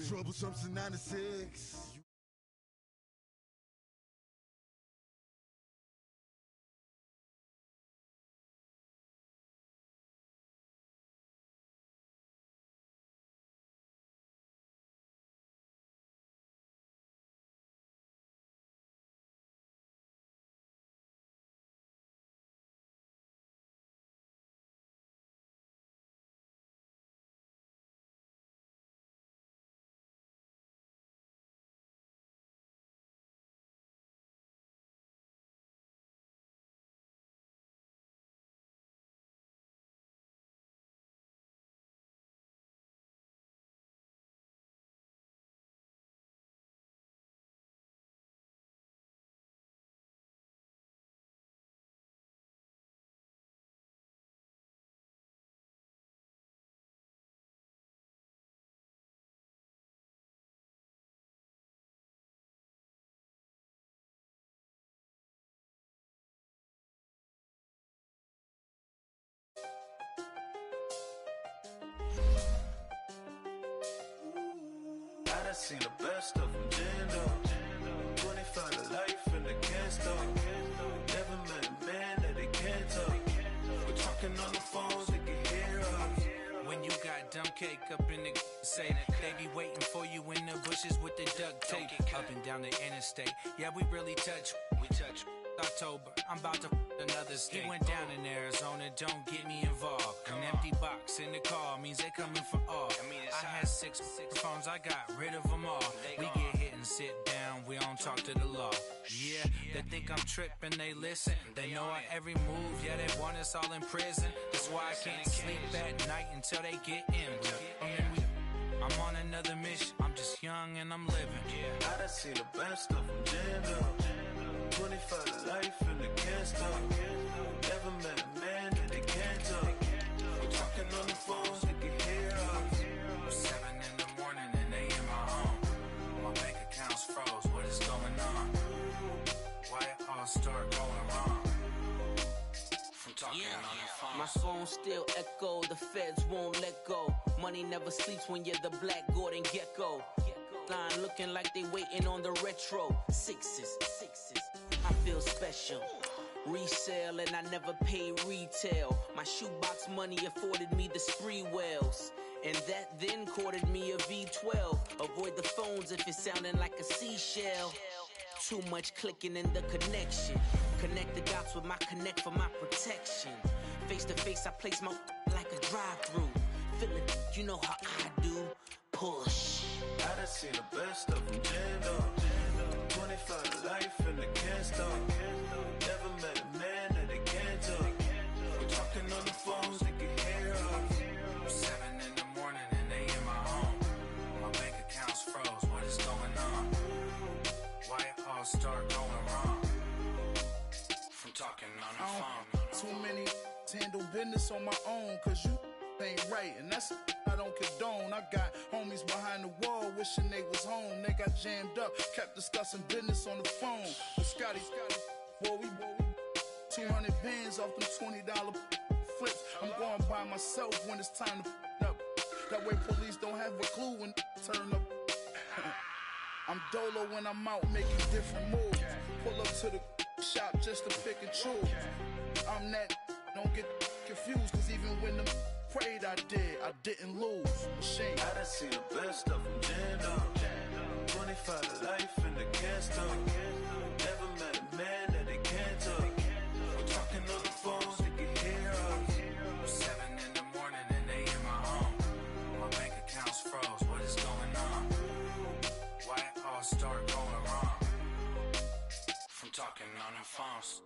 Troublesome since 96. I seen the best of them, Jando. 25 to life in the can store. Never met a man that they can't talk. We're talking on the phones, they can hear us. When you got dumb cake up in the say that they be waiting for you in the bushes with the duct tape up and down the interstate. Yeah, we really touch. We touch. October, I'm about to another state. He went down in Arizona, don't get me involved. An empty box in the car means they coming for all. I had six phones, I got rid of them all. We get hit and sit down, we don't talk to the law. Yeah, they think I'm tripping, they listen. They know our every move, yeah, they want us all in prison. That's why I can't sleep at night until they get in. I'm on another mission, I'm just young and I'm living. I done seen the best of them, Jando. 25 to life in the can store. Never met a man that they can't talk. We're talking on the phones, they can hear us. 7 in the morning and they in my home. My bank account's froze, what is going on? Why it all start going wrong? From talking on the phone. My phone still echo, the feds won't let go. Money never sleeps when you're the black Gordon Gecko. Line looking like they waiting on the retro. Sixes. I feel special. Resale and I never pay retail. My shoebox money afforded me the spree wells. And that then courted me a V12. Avoid the phones if it's sounding like a seashell. Too much clicking in the connection. Connect the dots with my connect for my protection. Face to face I place my like a drive-through. Feeling, you know how I do. Push. I done seen the best of them, Jando. 25 to life in the can store. Never met a man that they can't talk. We're talking on the phones, they can hear us. 7 in the morning and they in my home. My bank account's froze, what is going on? Why it all start going wrong? From talking on the phone. Too many handle business on my own, cause you ain't right, and that's I don't condone. I got homies behind the wall wishing they was home. They got jammed up, kept discussing business on the phone. But Scotty, boy, we 200 bands off them $20 flips. I'm going by myself when it's time to up. That way police don't have a clue when turn up. I'm dolo when I'm out making different moves. Pull up to the shop just to pick and choose. I'm that, don't get confused, cause even when them prayed I didn't lose. Machine. I done seen the best of them, Jando. 25 to life in the can store. Never met a man that they can't talk. We're talking on the phones, they can hear us. 7 in the morning and they in my home. My bank account's froze, what is going on? Why it all start going wrong? From talking on the phones.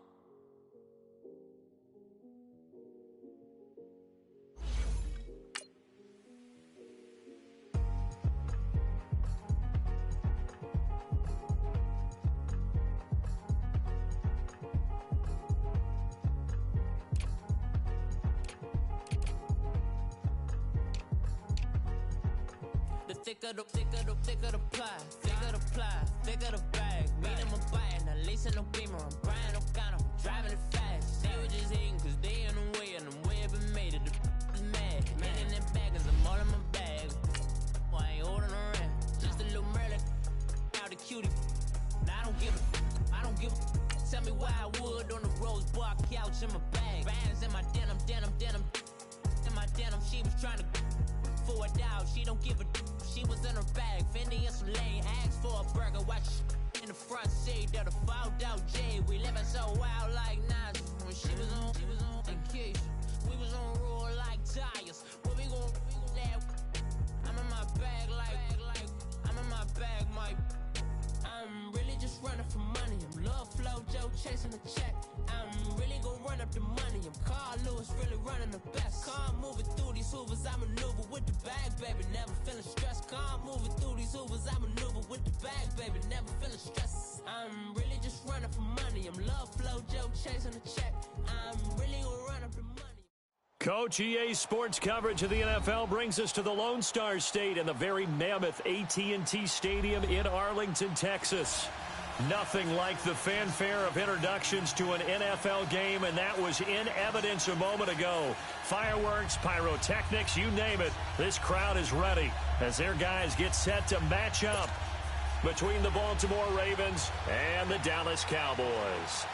Thicker the ply, thicker the bag. Meet him a bite, now lacing no beamer. I'm Brian O'Connor, I'm driving it fast. They were just hating cause they in the way, and the way I've been made it, the is mad. Man in that bag, cause I'm all in my bag. Why I ain't holding around? Wildwood on the rose bark couch in my bag. Bands in my denim. In my denim, she was trying to for a doubt. She don't give a she was in her bag. Fendi and some lane asked for a burger. Watch in the front seat of the fouled out J. We living so wild like Nas. When she was on vacation, we was on roll like tires. What we gon' that? I'm in my bag like I'm in my bag, Mike. I'm really just running for money. I'm Love Flow Joe chasing the check. I'm really gonna run up the money. I'm Carl Lewis, really running the best. Calm moving through these hoovers, I maneuver with the bag, baby. Never feeling stressed. Calm moving through these hoovers, I maneuver with the bag, baby. Never feeling stressed. I'm really just running for money. I'm Love Flow Joe chasing the check. I'm really gonna run up the money. Coach, EA Sports coverage of the NFL brings us to the Lone Star State and the very mammoth AT&T Stadium in Arlington, Texas. Nothing like the fanfare of introductions to an NFL game, and that was in evidence a moment ago. Fireworks, pyrotechnics, you name it. This crowd is ready as their guys get set to match up between the Baltimore Ravens and the Dallas Cowboys.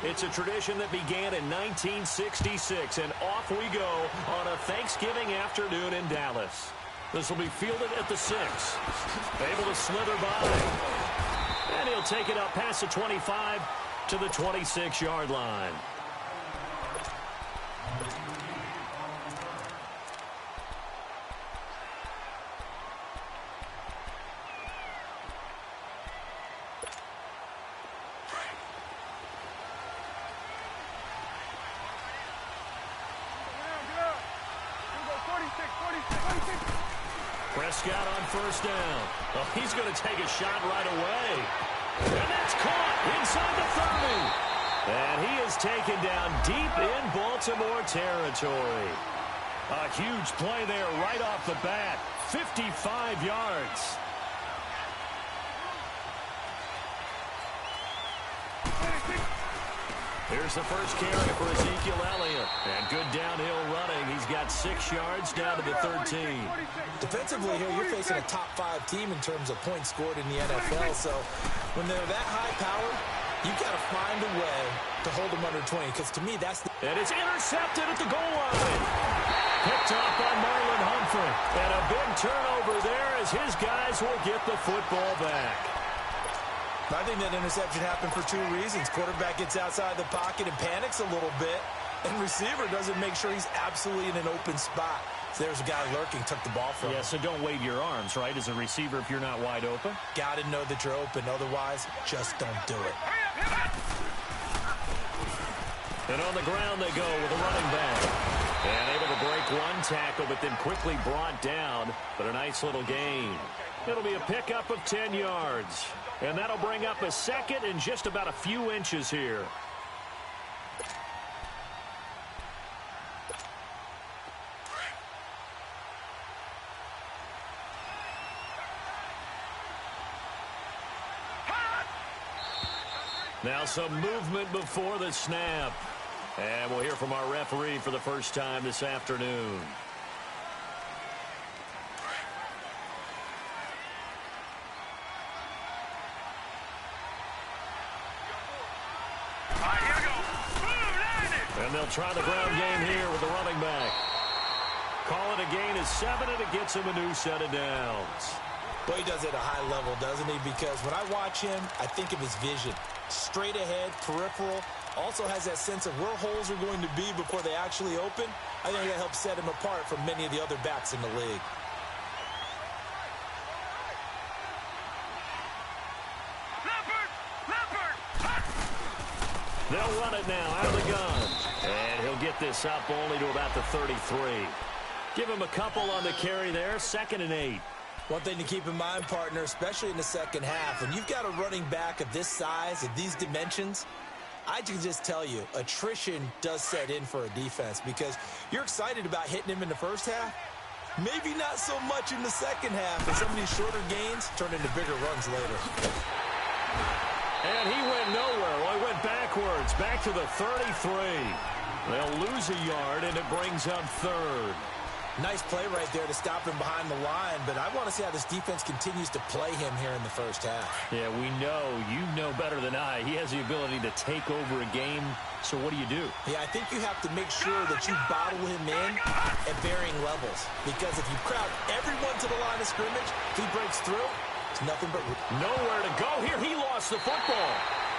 It's a tradition that began in 1966, and off we go on a Thanksgiving afternoon in Dallas. This will be fielded at the 6. Able to slither by. And he'll take it up past the 25 to the 26-yard line. Prescott on first down. Oh, he's going to take a shot right away. And that's caught inside the 30. And he is taken down deep in Baltimore territory. A huge play there right off the bat. 55 yards. Here's the first carry for Ezekiel Elliott. And good downhill running. He's got 6 yards down to the 13. Defensively here, you're facing a top 5 team in terms of points scored in the NFL. So when they're that high-powered, you've got to find a way to hold them under 20. Because to me, that's the... And it's intercepted at the goal line. Picked off by Marlon Humphrey. And a big turnover there as his guys will get the football back. I think that interception happened for 2 reasons. Quarterback gets outside the pocket and panics a little bit, and receiver doesn't make sure he's absolutely in an open spot. So there's a guy lurking, took the ball from him. Yeah, so don't wave your arms, right, as a receiver if you're not wide open. Got to know that you're open. Otherwise, just don't do it. And on the ground they go with a running back. And able to break one tackle, but then quickly brought down. But a nice little gain. It'll be a pickup of 10 yards. And that'll bring up a second and just about a few inches here. Now some movement before the snap. And we'll hear from our referee for the first time this afternoon. And they'll try the ground game here with the running back. Call it a gain of 7, and it gets him a new set of downs. Well, he does it at a high level, doesn't he? Because when I watch him, I think of his vision. Straight ahead, peripheral. Also has that sense of where holes are going to be before they actually open. I think that helps set him apart from many of the other backs in the league. They'll run it now out of the gun. And he'll get this up only to about the 33. Give him a couple on the carry there, 2nd and 8. One thing to keep in mind, partner, especially in the second half, when you've got a running back of this size, of these dimensions, I can just tell you, attrition does set in for a defense because you're excited about hitting him in the first half. Maybe not so much in the second half, and some of these shorter gains turn into bigger runs later. And he went nowhere. Well, he went backwards, back to the 33. They'll lose a yard, and it brings up 3rd. Nice play right there to stop him behind the line, but I want to see how this defense continues to play him here in the first half. Yeah, we know. You know better than I. He has the ability to take over a game, so what do you do? Yeah, I think you have to make sure that you bottle him in at varying levels, because if you crowd everyone to the line of scrimmage, if he breaks through, it's nothing but... Nowhere to go here. He lost the football.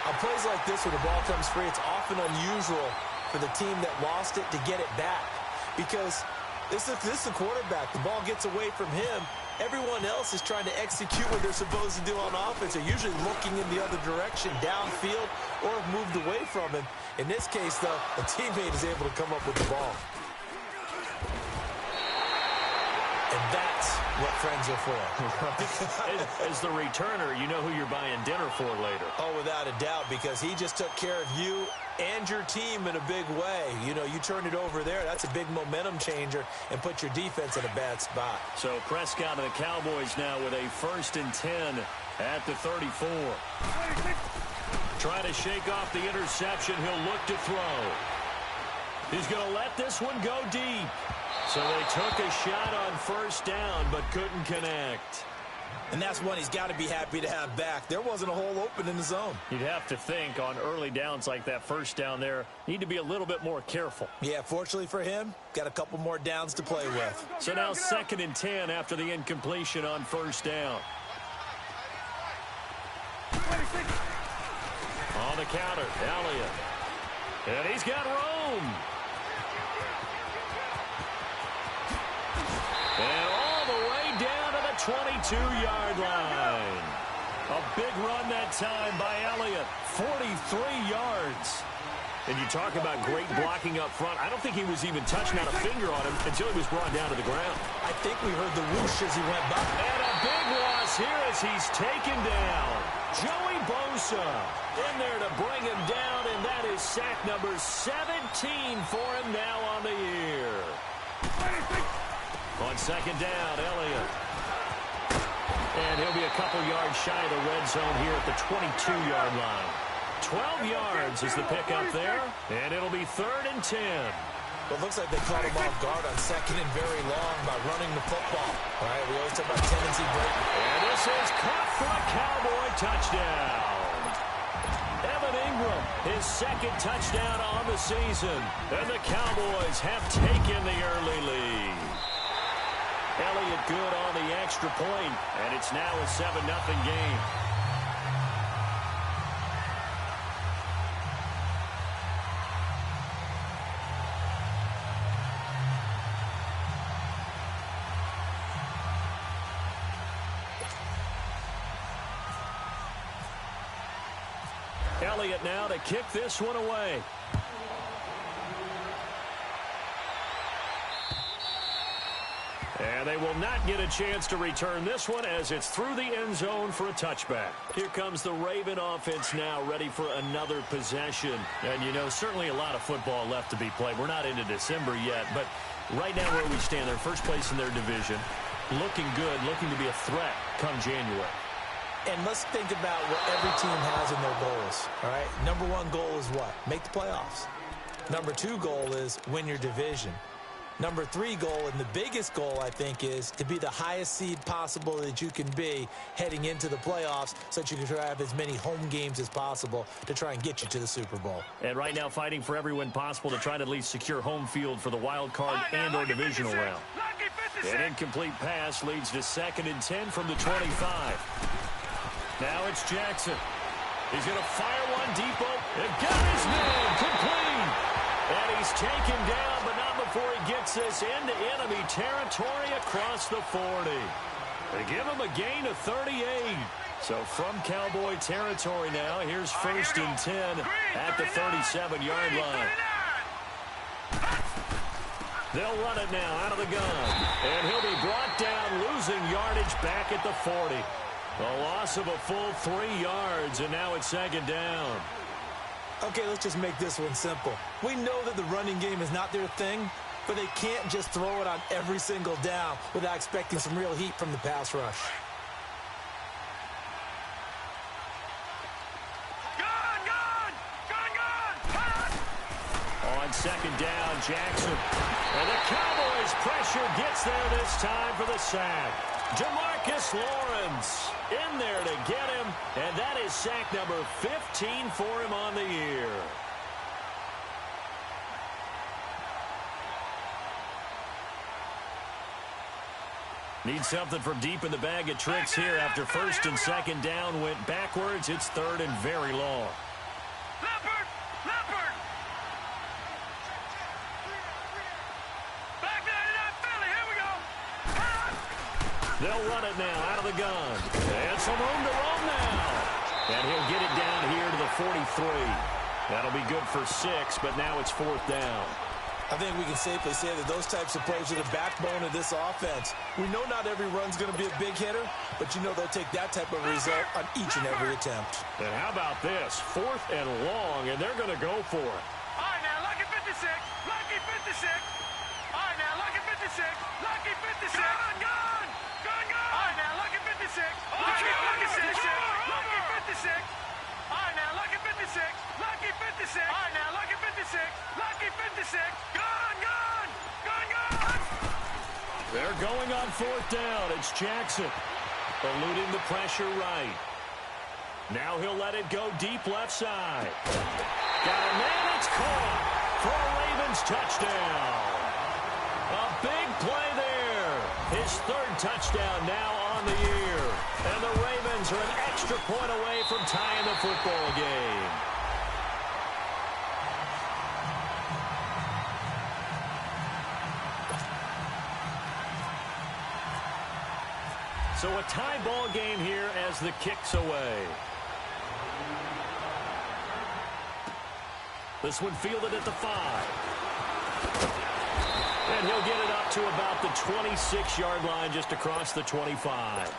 On plays like this where the ball comes free, it's often unusual for the team that lost it to get it back, because... This is the quarterback. The ball gets away from him. Everyone else is trying to execute what they're supposed to do on offense. They're usually looking in the other direction, downfield, or have moved away from him. In this case, though, a teammate is able to come up with the ball. And that's what friends are for. As the returner, you know who you're buying dinner for later. Oh, without a doubt, because he just took care of you and your team in a big way. You know, you turn it over there, that's a big momentum changer and put your defense in a bad spot. So Prescott and the Cowboys now with a 1st and 10 at the 34. Trying to shake off the interception. He'll look to throw. He's going to let this one go deep. So they took a shot on 1st down but couldn't connect. And that's one he's got to be happy to have back. There wasn't a hole open in the zone. You'd have to think on early downs like that 1st down there, need to be a little bit more careful. Yeah, fortunately for him, got a couple more downs to play with. So now 2nd and 10 after the incompletion on 1st down. On the counter, Elliott. And he's got room. And all the way down to the 22-yard line. A big run that time by Elliott. 43 yards. And you talk about great blocking up front. I don't think he was even touched, not a finger on him, until he was brought down to the ground. I think we heard the whoosh as he went by. And a big loss here as he's taken down. Joey Bosa in there to bring him down, and that is sack number 17 for him now on the year. On 2nd down, Elliott. And he'll be a couple yards shy of the red zone here at the 22-yard line. 12 yards is the pickup there, and it'll be 3rd and 10. Well, it looks like they caught him off guard on 2nd and very long by running the football. All right, we always talk about tendency break. And this is caught for a Cowboy touchdown. Evan Ingram, his 2nd touchdown on the season. And the Cowboys have taken the early lead. Elliott good on the extra point, and it's now a 7-0 game. Elliott now to kick this one away. And they will not get a chance to return this one as it's through the end zone for a touchback. Here comes the Raven offense now ready for another possession. And, you know, certainly a lot of football left to be played. We're not into December yet, but right now where we stand, they're first place in their division. Looking good, looking to be a threat come January. And let's think about what every team has in their goals, all right? Number 1 goal is what? Make the playoffs. Number 2 goal is win your division. Number 3 goal, and the biggest goal, I think, is to be the highest seed possible that you can be heading into the playoffs so that you can try to have as many home games as possible to try and get you to the Super Bowl. And right now fighting for every win possible to try to at least secure home field for the wild card and or divisional round. An incomplete pass leads to 2nd and 10 from the 25. Now it's Jackson. He's going to fire one deep open. And got his man complete. And he's taken down, but not before he gets this into enemy territory across the 40. They give him a gain of 38. So from Cowboy territory now, here's 1st and 10 at the 37-yard line. They'll run it now out of the gun. And he'll be brought down, losing yardage back at the 40. A loss of a full 3 yards, and now it's 2nd down. Okay, let's just make this one simple. We know that the running game is not their thing, but they can't just throw it on every single down without expecting some real heat from the pass rush. second down. Jackson. And the Cowboys' pressure gets there this time for the sack. Demarcus Lawrence in there to get him, and that is sack number 15 for him on the year. Need something from deep in the bag of tricks here after first and second down went backwards. It's third and very long. Leopard! Leopard! Back there to that Philly. Here we go. They'll run it now out of the gun. And some room to roam now. And he'll get it down here to the 43. That'll be good for 6, but now it's fourth down. I think we can safely say that those types of plays are the backbone of this offense. We know not every run's going to be a big hitter, but you know they'll take that type of result on each and every attempt. And how about this? Fourth and long, and they're going to go for it. All right, now, Lucky 56. Lucky 56. All right, now, Lucky 56. Lucky 56. Gun, gun. Gun, gun. All right, now, Lucky 56. Lucky 56. Lucky 56. All right, now, Lucky 56. Lucky 56. All right, now, Lucky 56. Lucky 56. Gun, gun. Gun, gun. They're going on fourth down. It's Jackson eluding the pressure right. Now he'll let it go deep left side. Got a man. It's caught for a Ravens touchdown. A big play there. His third touchdown now on the year. And the Ravens are an extra point away from tying the football game. So a tie ball game here as the kick's away. This one fielded at the 5. And he'll get it up to about the 26-yard line, just across the 25.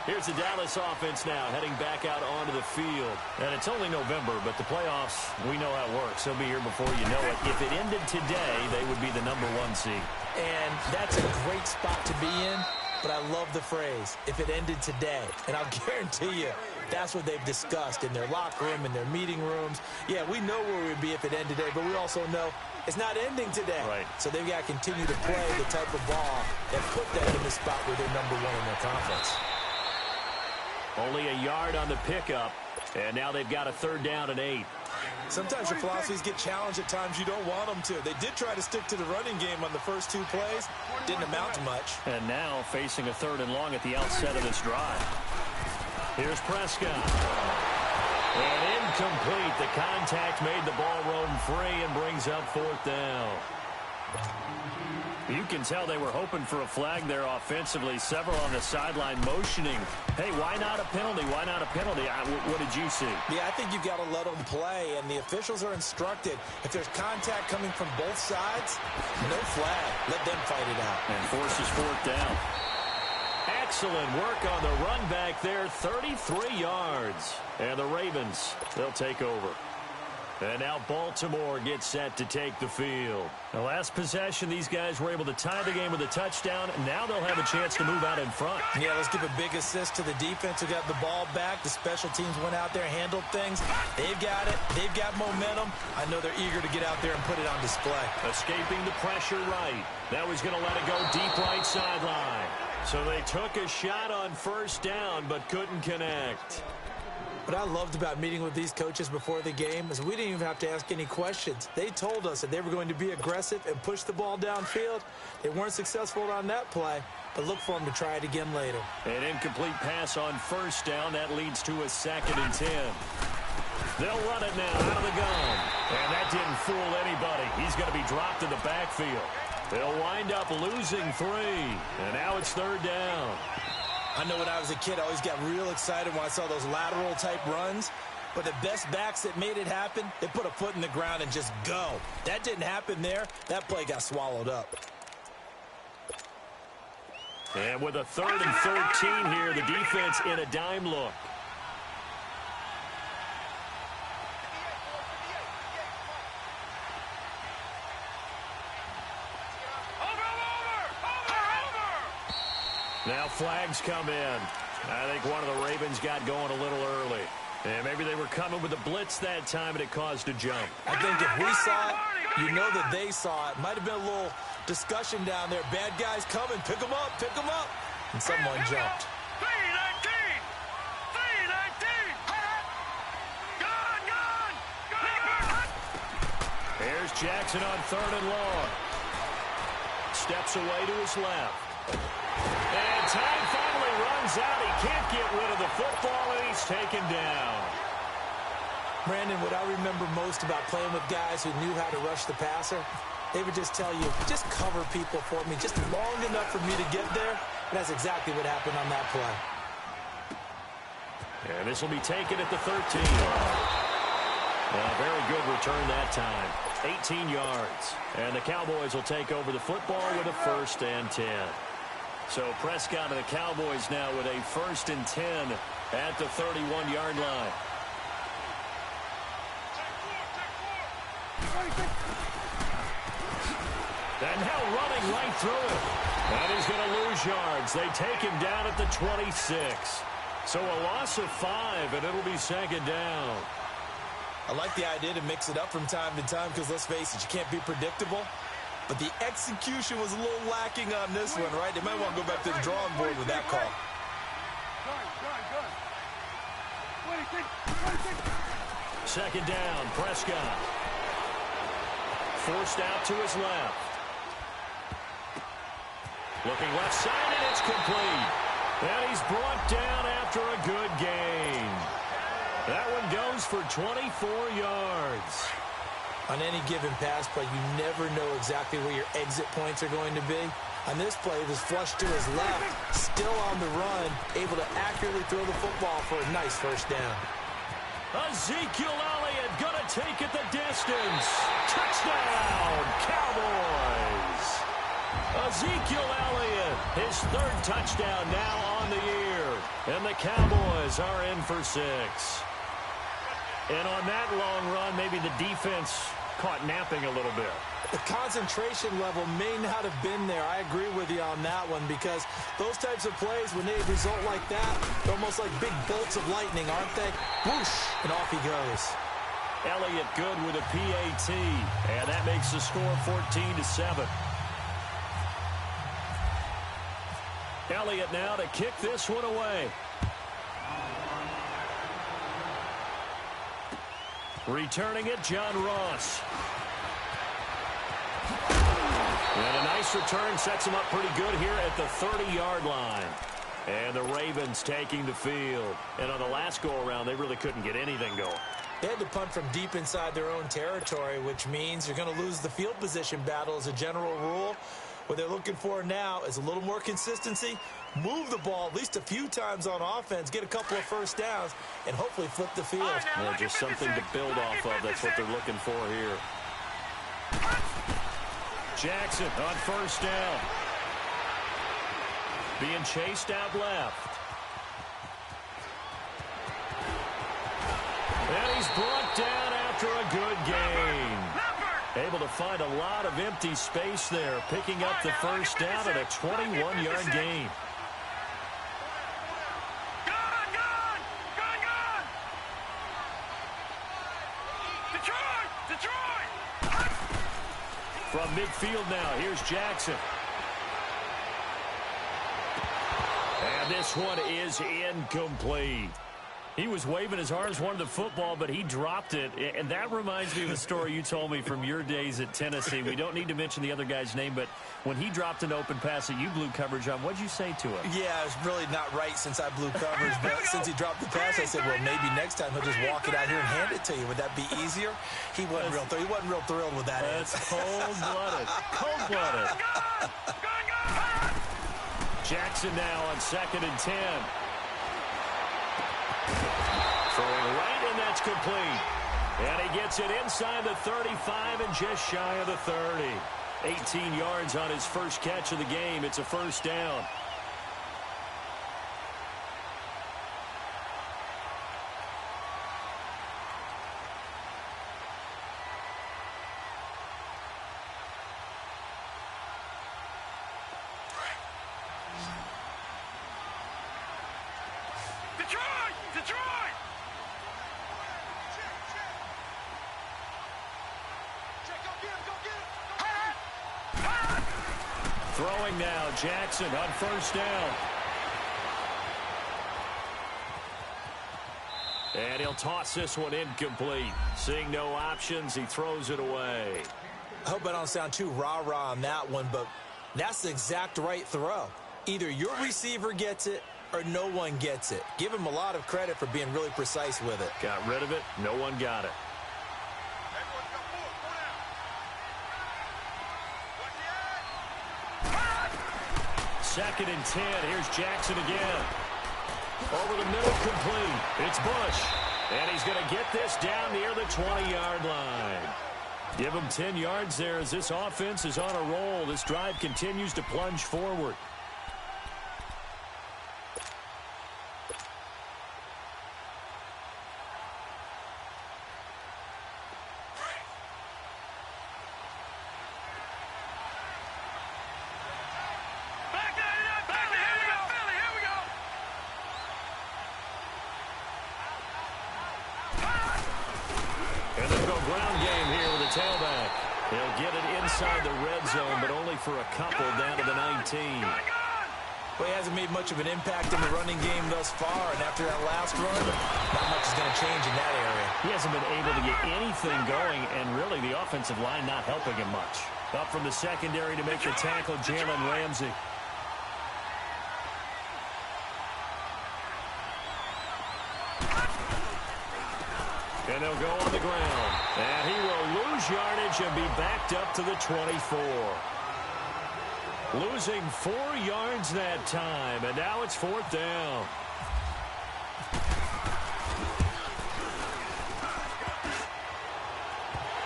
Here's the Dallas offense now, heading back out onto the field. And it's only November, but the playoffs, we know how it works. They'll be here before you know it. If it ended today, they would be the number 1 seed. And that's a great spot to be in. But I love the phrase, if it ended today. And I'll guarantee you, that's what they've discussed in their locker room, in their meeting rooms. Yeah, we know where we'd be if it ended today, but we also know it's not ending today. Right. So they've got to continue to play the type of ball that put them in the spot where they're number 1 in their conference. Only a yard on the pickup, and now they've got a third down and 8. Sometimes your philosophies get challenged at times you don't want them to. They did try to stick to the running game on the first 2 plays. Didn't amount to much. And now facing a third and long at the outset of this drive. Here's Prescott. And incomplete. The contact made the ball roam free and brings up fourth down. You can tell they were hoping for a flag there offensively. Several on the sideline motioning. Hey, why not a penalty? Why not a penalty? What did you see? Yeah, I think you've got to let them play, and the officials are instructed. If there's contact coming from both sides, no flag. Let them fight it out. And forces fourth down. Excellent work on the run back there. 33 yards. And the Ravens, they'll take over. And now Baltimore gets set to take the field. The last possession, these guys were able to tie the game with a touchdown. And now they'll have a chance to move out in front. Yeah, let's give a big assist to the defense who got the ball back. The special teams went out there, handled things. They've got it. They've got momentum. I know they're eager to get out there and put it on display. Escaping the pressure right. Now he's going to let it go deep right sideline. So they took a shot on first down, but couldn't connect. What I loved about meeting with these coaches before the game is we didn't even have to ask any questions. They told us that they were going to be aggressive and push the ball downfield. They weren't successful on that play, but look for them to try it again later. An incomplete pass on first down. That leads to a 2nd and 10. They'll run it now out of the gun. And that didn't fool anybody. He's going to be dropped in the backfield. They'll wind up losing 3. And now it's third down. I know when I was a kid, I always got real excited when I saw those lateral-type runs. But the best backs that made it happen, they put a foot in the ground and just go. That didn't happen there. That play got swallowed up. And with a 3rd and 13 here, the defense in a dime look. Now flags come in. I think one of the Ravens got going a little early. And maybe they were coming with a blitz that time, and it caused a jump. I think if we saw it, you know that they saw it. Might have been a little discussion down there. Bad guys coming. Pick them up. Pick them up. And someone jumped. 319. 319. Gone. Here's Jackson on 3rd and long. Steps away to his left. And time finally runs out. He can't get rid of the football, and he's taken down. Brandon, what I remember most about playing with guys who knew how to rush the passer, they would just tell you, just cover people for me, just long enough for me to get there. And that's exactly what happened on that play. And this will be taken at the 13. A very good return that time. 18 yards. And the Cowboys will take over the football with a 1st and 10. So Prescott and the Cowboys now with a 1st and 10 at the 31-yard line. And now running right through it. And he's going to lose yards. They take him down at the 26. So a loss of 5, and it'll be 2nd down. I like the idea to mix it up from time to time because, let's face it, you can't be predictable. But the execution was a little lacking on this one, right? They might want to go back to the drawing board with that call. Second down, Prescott. Forced out to his left. Looking left side, and it's complete. And he's brought down after a good gain. That one goes for 24 yards. On any given pass play, you never know exactly where your exit points are going to be. On this play, it was flushed to his left, still on the run, able to accurately throw the football for a nice 1st down. Ezekiel Elliott gonna take it the distance. Touchdown, Cowboys. Ezekiel Elliott, his 3rd touchdown now on the year. And the Cowboys are in for 6. And on that long run, maybe the defense caught napping a little bit. The concentration level may not have been there. I agree with you on that one because those types of plays, when they result like that, they're almost like big bolts of lightning, aren't they? Whoosh, and off he goes. Elliott good with a PAT, and that makes the score 14-7. Elliott now to kick this one away. Returning it, John Ross. And a nice return sets him up pretty good here at the 30-yard line. And the Ravens taking the field. And on the last go-around, they really couldn't get anything going. They had to punt from deep inside their own territory, which means you're going to lose the field position battle as a general rule. What they're looking for now is a little more consistency, move the ball at least a few times on offense, get a couple of 1st downs, and hopefully flip the field. Yeah, just something to build off of. That's what they're looking for here. Jackson on 1st down. Being chased out left. And he's brought down after a good gain. Able to find a lot of empty space there, picking up the 1st down at a 21-yard gain. Gone! Detroit! From midfield now, here's Jackson. And this one is incomplete. He was waving his arms, wanted the football, but he dropped it. And that reminds me of a story you told me from your days at Tennessee. We don't need to mention the other guy's name, but when he dropped an open pass that you blew coverage on, what'd you say to him? Yeah, it's really not right since I blew coverage, but since he dropped the pass, I said, well, maybe next time he'll just walk it out here and hand it to you. Would that be easier? He wasn't real thrilled with that. That's cold-blooded. Cold-blooded. Jackson now on 2nd and 10. Throwing right, and that's complete. And he gets it inside the 35 and just shy of the 30. 18 yards on his 1st catch of the game. It's a 1st down. Detroit! Throwing now, Jackson on first down. And he'll toss this one incomplete. Seeing no options, he throws it away. I hope I don't sound too rah-rah on that one, but that's the exact right throw. Either your receiver gets it or no one gets it. Give him a lot of credit for being really precise with it. Got rid of it. No one got it. Second and 10. Here's Jackson again. Over the middle, complete. It's Bush. And he's going to get this down near the 20-yard line. Give him 10 yards there as this offense is on a roll. This drive continues to plunge forward. Inside the red zone, but only for a couple down to the 19. Well, he hasn't made much of an impact in the running game thus far, and after that last run, not much is going to change in that area. He hasn't been able to get anything going, and really the offensive line not helping him much. Up from the secondary to make the tackle, Jalen Ramsey. And they'll go on the ground. And he will lose yardage and be backed up to the 24. Losing 4 yards that time, and now it's fourth down.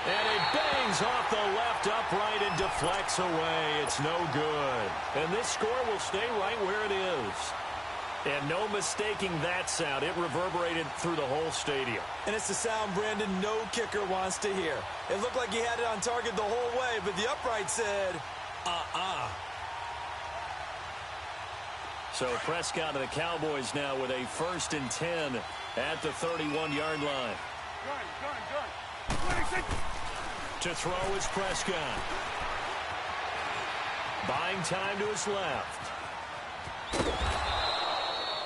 And it bangs off the left upright and deflects away. It's no good. And this score will stay right where it is. And no mistaking that sound. It reverberated through the whole stadium. And it's the sound, Brandon, no kicker wants to hear. It looked like he had it on target the whole way, but the upright said, So Prescott and the Cowboys now with a 1st and 10 at the 31-yard line. To throw is Prescott. Buying time to his left.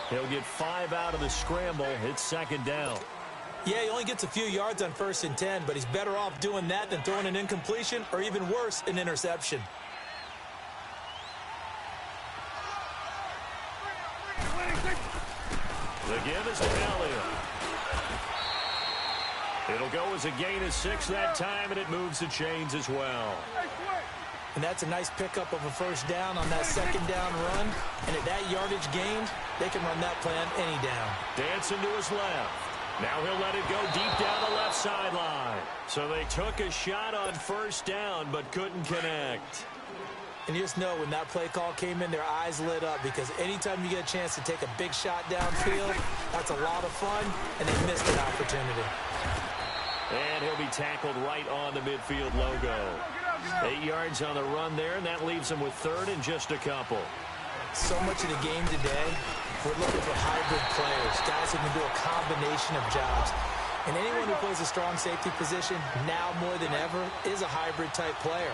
He'll get 5 out of the scramble. It's second down. Yeah, he only gets a few yards on 1st and 10, but he's better off doing that than throwing an incompletion or even worse, an interception. The give is to Elliott. It'll go as a gain of 6 that time, and it moves the chains as well. And that's a nice pickup of a 1st down on that 2nd down run. And at that yardage gained, they can run that plan any down. Dancing to his left. Now he'll let it go deep down the left sideline. So they took a shot on 1st down, but couldn't connect. And you just know when that play call came in, their eyes lit up, because anytime you get a chance to take a big shot downfield, that's a lot of fun, and they missed an opportunity. And he'll be tackled right on the midfield logo. 8 yards on the run there, and that leaves him with 3rd and just a couple. So much of the game today, we're looking for hybrid players, guys who can do a combination of jobs. And anyone who plays a strong safety position, now more than ever, is a hybrid-type player.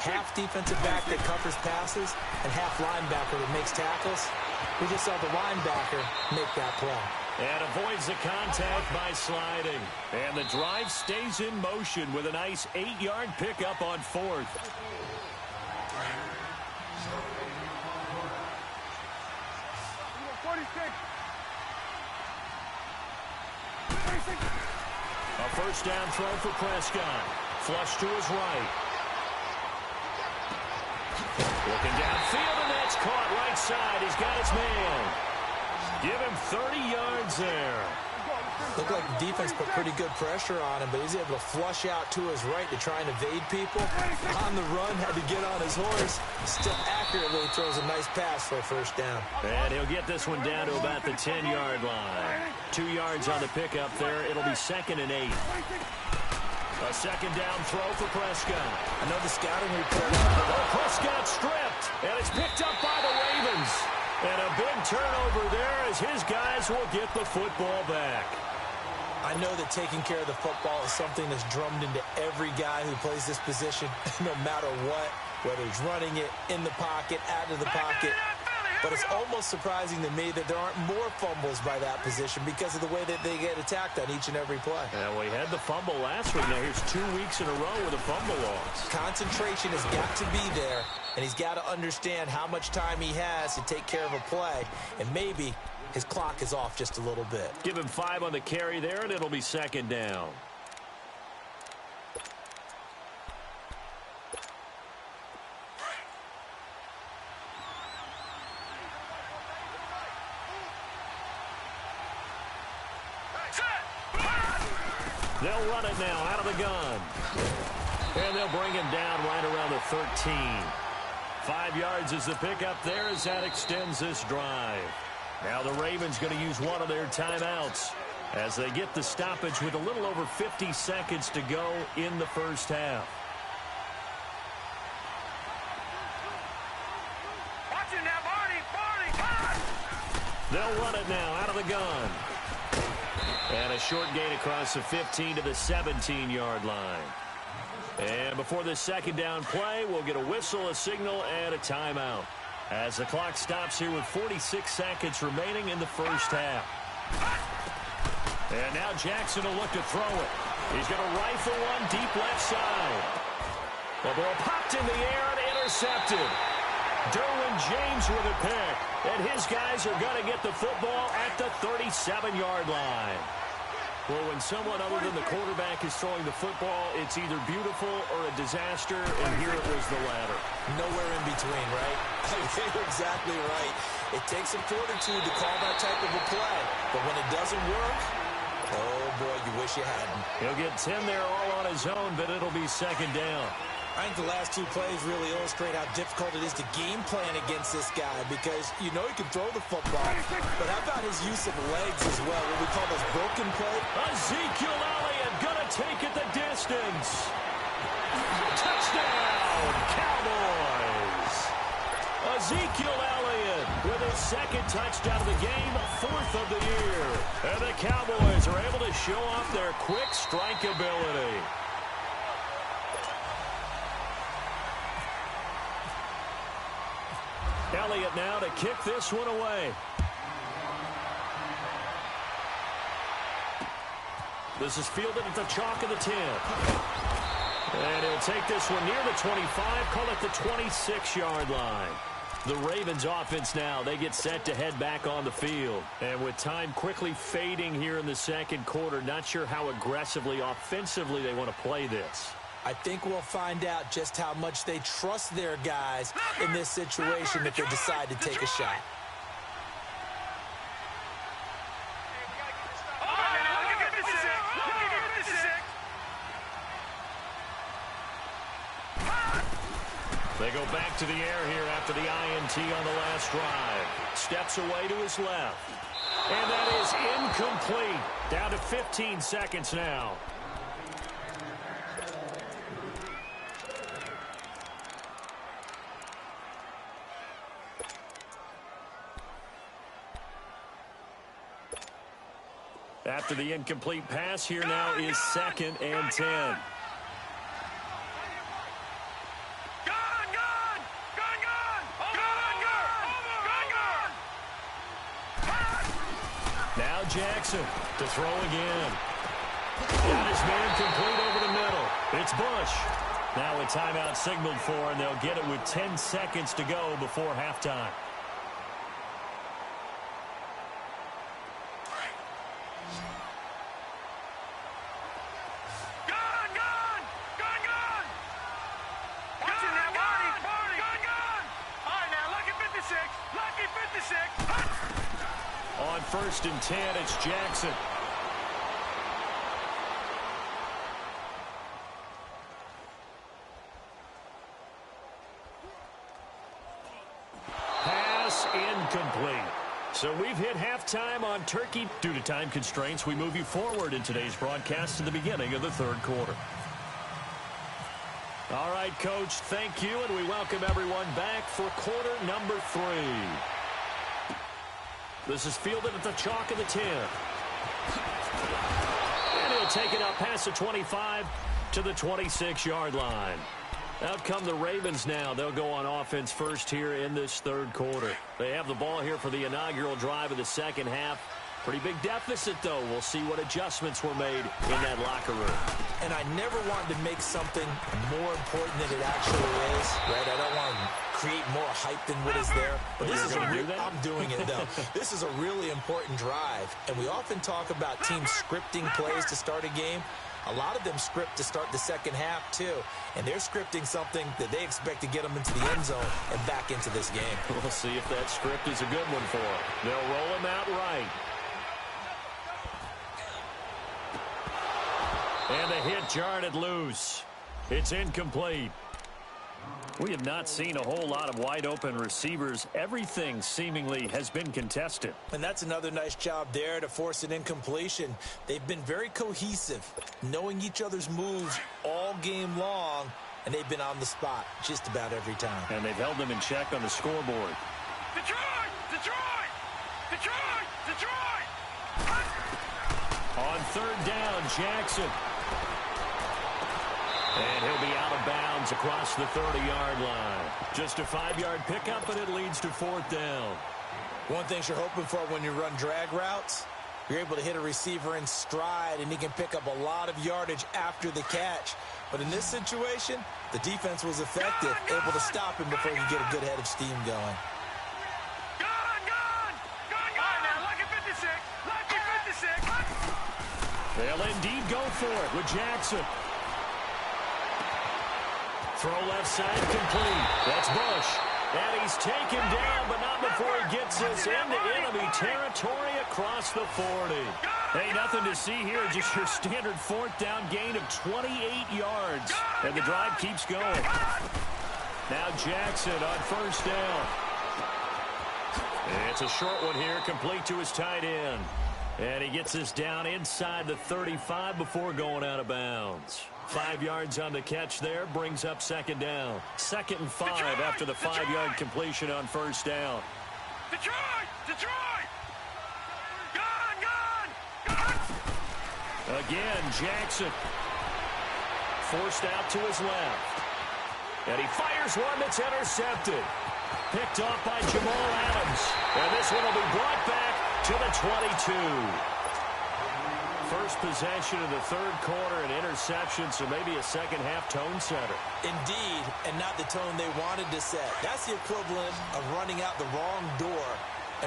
Half defensive back that covers passes, and half linebacker that makes tackles. We just saw the linebacker make that play. And avoids the contact by sliding. And the drive stays in motion with a nice 8-yard pickup on 4th. A 1st down throw for Prescott. Flush to his right. Looking downfield, and that's caught right side. He's got his man. Give him 30 yards there. Looked like the defense put pretty good pressure on him, but he's able to flush out to his right to try and evade people. On the run, had to get on his horse. Still accurately throws a nice pass for a 1st down. And he'll get this one down to about the 10-yard line. 2 yards on the pickup there. It'll be 2nd and 8. A 2nd down throw for Prescott. I know the scouting report. Prescott stripped, and it's picked up by the Ravens. And a big turnover there as his guys will get the football back. I know that taking care of the football is something that's drummed into every guy who plays this position, no matter what. whether he's running it in the pocket, out of the pocket. But it's almost surprising to me that there aren't more fumbles by that position because of the way that they get attacked on each and every play. Yeah, well, he had the fumble last week. Now here's 2 weeks in a row with a fumble loss. Concentration has got to be there, and he's got to understand how much time he has to take care of a play, and maybe his clock is off just a little bit. Give him 5 on the carry there, and it'll be second down. They'll run it now out of the gun. And they'll bring him down right around the 13. 5 yards is the pickup there as that extends this drive. Now the Ravens going to use one of their timeouts as they get the stoppage with a little over 50 seconds to go in the first half. Watch it now, Barney! They'll run it now out of the gun. And a short gain across the 15 to the 17-yard line. And before this second down play, we'll get a whistle, a signal, and a timeout as the clock stops here with 46 seconds remaining in the first half. And now Jackson will look to throw it. He's going to rifle one deep left side. The ball popped in the air and intercepted. Derwin James with a pick. And his guys are going to get the football at the 37-yard line. Well, when someone other than the quarterback is throwing the football, it's either beautiful or a disaster, and here it was the latter. Nowhere in between, right? You're exactly right. It takes some fortitude to call that type of a play, but when it doesn't work, oh boy, you wish you hadn't. He'll get 10 there all on his own, but it'll be second down. I think the last 2 plays really illustrate how difficult it is to game plan against this guy because you know he can throw the football, but how about his use of legs as well, what we call those broken plays? Ezekiel Elliott gonna take it the distance. Touchdown, Cowboys! Ezekiel Elliott with his second touchdown of the game, 4th of the year. And the Cowboys are able to show off their quick strike ability. Elliott now to kick this one away. This is fielded at the chalk of the 10. And he'll take this one near the 25, call it the 26-yard line. The Ravens offense now, they get set to head back on the field. And with time quickly fading here in the second quarter, not sure how aggressively, offensively they want to play this. I think we'll find out just how much they trust their guys in this situation if they decide to take a shot. They go back to the air here after the INT on the last drive. Steps away to his left. And that is incomplete. Down to 15 seconds now. After the incomplete pass, here now is 2nd and 10. Now Jackson to throw again. Got his man complete over the middle. It's Bush. Now a timeout signaled for, and they'll get it with 10 seconds to go before halftime. On 1st and 10, it's Jackson. Pass incomplete. So we've hit halftime on Turkey. Due to time constraints, we move you forward in today's broadcast to the beginning of the 3rd quarter. All right, Coach, thank you, and we welcome everyone back for quarter number 3. This is fielded at the chalk of the 10. And he'll take it up past the 25 to the 26-yard line. Out come the Ravens now. They'll go on offense first here in this third quarter. They have the ball here for the inaugural drive of the second half. Pretty big deficit, though. We'll see what adjustments were made in that locker room. And I never wanted to make something more important than it actually is, right? I don't want to create more hype than what is there. But this is I'm doing it, though. This is a really important drive. And we often talk about teams scripting plays to start a game. A lot of them script to start the second half, too. And they're scripting something that they expect to get them into the end zone and back into this game. We'll see if that script is a good one for them. They'll roll him out right. And the hit jarred it loose. It's incomplete. We have not seen a whole lot of wide-open receivers. Everything seemingly has been contested. And that's another nice job there to force an incompletion. They've been very cohesive, knowing each other's moves all game long, and they've been on the spot just about every time. And they've held them in check on the scoreboard. Detroit! Detroit! Detroit! Detroit! On third down, Jackson. And he'll be out of bounds across the 30-yard line. Just a 5-yard pickup, and it leads to fourth down. One thing you're hoping for when you run drag routes, you're able to hit a receiver in stride, and he can pick up a lot of yardage after the catch. But in this situation, the defense was effective, able to stop him before he could get a good head of steam going. They'll indeed go for it with Jackson. Throw left side complete. That's Bush. And he's taken down, but not before he gets us into enemy territory across the 40. Hey, nothing to see here. Just your standard fourth down gain of 28 yards. And the drive keeps going. Now Jackson on first down. It's a short one here, complete to his tight end. And he gets us down inside the 35 before going out of bounds. 5 yards on the catch there, brings up second down. 2nd and 5 after the 5-yard completion on first down. Detroit! Detroit! Gone! Again, Jackson. Forced out to his left. And he fires one that's intercepted. Picked off by Jamal Adams. And this one will be brought back to the 22. First possession of the third quarter, an interception, so maybe a second-half tone setter. Indeed, and not the tone they wanted to set. That's the equivalent of running out the wrong door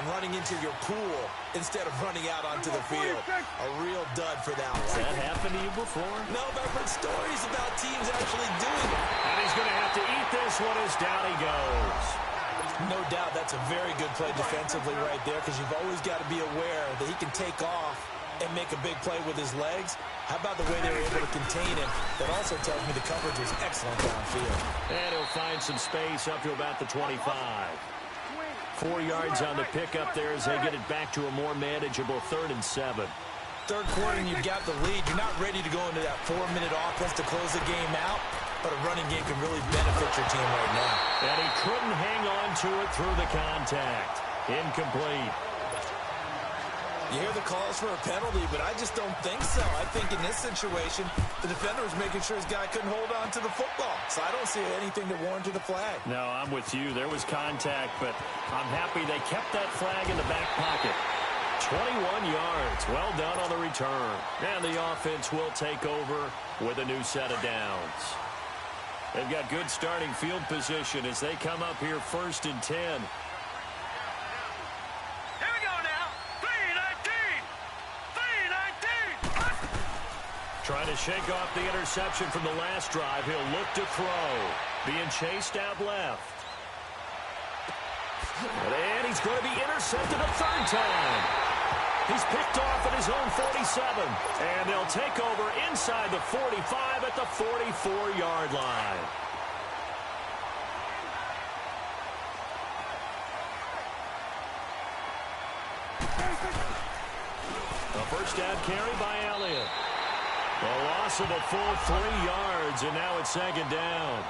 and running into your pool instead of running out onto the field. A real dud for that one. Has that happened to you before? No, but I've heard stories about teams actually doing it. And he's going to have to eat this one as down he goes. No doubt that's a very good play defensively right there, because you've always got to be aware that he can take off and make a big play with his legs. How about the way they were able to contain him? That also tells me the coverage was excellent downfield. And he'll find some space up to about the 25. 4 yards on the pickup there as they get it back to a more manageable 3rd and 7. Third quarter and you've got the lead. You're not ready to go into that 4-minute offense to close the game out, but a running game can really benefit your team right now. And he couldn't hang on to it through the contact. Incomplete. You hear the calls for a penalty, but I just don't think so. I think in this situation, the defender was making sure his guy couldn't hold on to the football. So I don't see anything that warranted a flag. No, I'm with you. There was contact, but I'm happy they kept that flag in the back pocket. 21 yards. Well done on the return. And the offense will take over with a new set of downs. They've got good starting field position as they come up here 1st and 10. Trying to shake off the interception from the last drive. He'll look to throw. Being chased out left. And he's going to be intercepted a 3rd time. He's picked off at his own 47. And they'll take over inside the 45 at the 44-yard line. A first down carry by Elliott. A loss of a full 3 yards, and now it's 2nd down.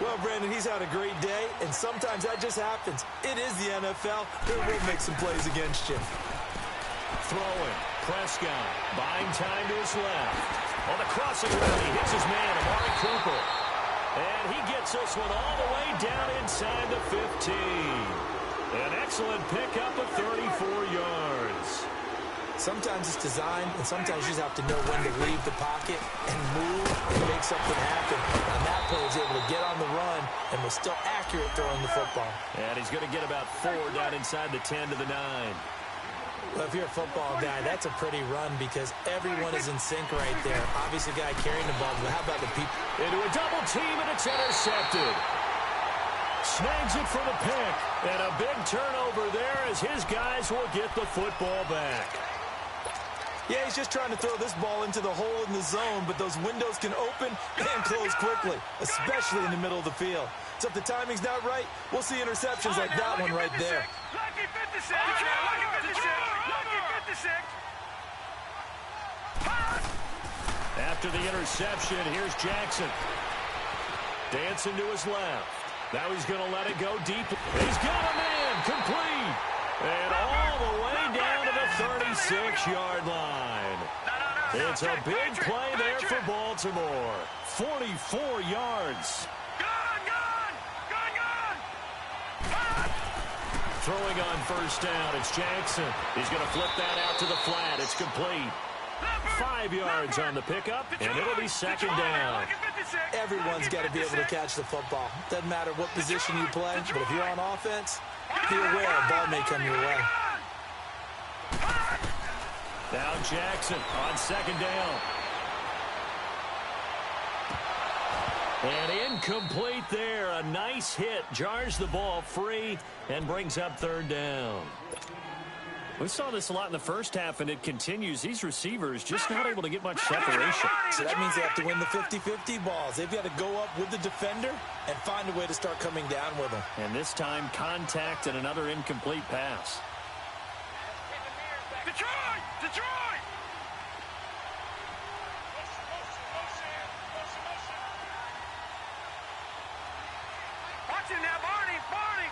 Well, Brandon, he's had a great day, and sometimes that just happens. It is the NFL. They will make some plays against you. Throwing. Prescott buying time to his left. On the crossing route, he hits his man, Amari Cooper. And he gets this one all the way down inside the 15. An excellent pickup of 34 yards. Sometimes it's designed, and sometimes you just have to know when to leave the pocket and move and make something happen. On that play, he was able to get on the run and was still accurate throwing the football. And he's going to get about 4 down inside the 10 to the 9. Well, if you're a football guy, that's a pretty run because everyone is in sync right there. Obviously, the guy carrying the ball, but how about the people? Into a double team, and it's intercepted. Snags it for the pick. And a big turnover there as his guys will get the football back. Yeah, he's just trying to throw this ball into the hole in the zone, but those windows can open and close quickly, especially in the middle of the field. So if the timing's not right, we'll see interceptions like that one right there. Lucky 56. Lucky 56. Lucky 56. After the interception, here's Jackson. Dancing to his left. Now he's going to let it go deep. He's got a man, complete. And all the way down to the 36-yard line. It's a big play there for Baltimore. 44 yards. Throwing on first down, it's Jackson. He's going to flip that out to the flat. It's complete. 5 yards on the pickup, and it'll be second down. Everyone's got to be able to catch the football. Doesn't matter what position you play, but if you're on offense, be aware a ball may come your way. Now Jackson on second down. And incomplete there. A nice hit. Jars the ball free and brings up third down. We saw this a lot in the first half, and it continues. These receivers just not able to get much separation. So that means they have to win the 50-50 balls. They've got to go up with the defender and find a way to start coming down with them. And this time, contact and another incomplete pass. Detroit! Detroit! Watch him now, Barney! Barney!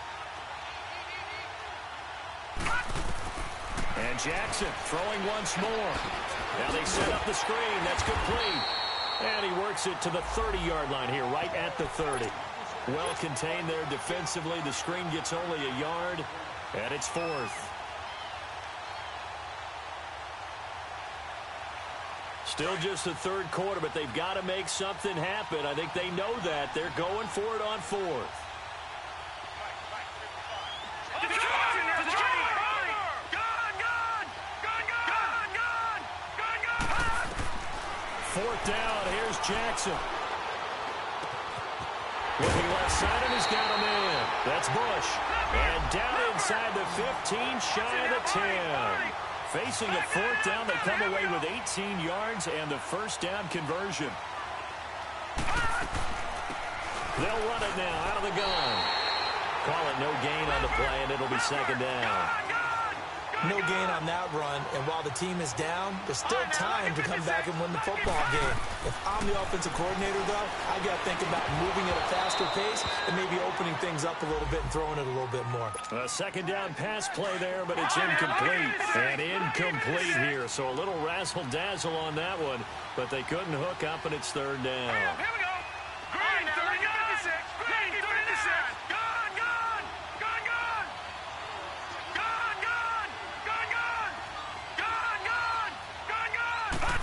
And Jackson throwing once more. Now they set up the screen. That's complete. And he works it to the 30-yard line here, right at the 30. Well contained there defensively. The screen gets only a yard, and it's fourth. Still just the third quarter, but they've got to make something happen. I think they know that. They're going for it on fourth. Fourth down, here's Jackson. Looking left side, and he's got a man. That's Bush. And down inside the 15, shy of the 10. Facing a fourth down, they come away with 18 yards and the first down conversion. They'll run it now out of the gun. Call it no gain on the play, and it'll be second down. No gain on that run, and while the team is down, there's still time to come back and win the football game. If I'm the offensive coordinator, though, I got to think about moving at a faster pace and maybe opening things up a little bit and throwing it a little bit more. A second down pass play there, but it's incomplete. And incomplete here, so a little razzle-dazzle on that one, but they couldn't hook up, and it's third down. Here we go. Green 36. Green 36. Gone, gone. Gone, gone. Gone, gone. Gone, gone. Gone, gone. Gone, gone.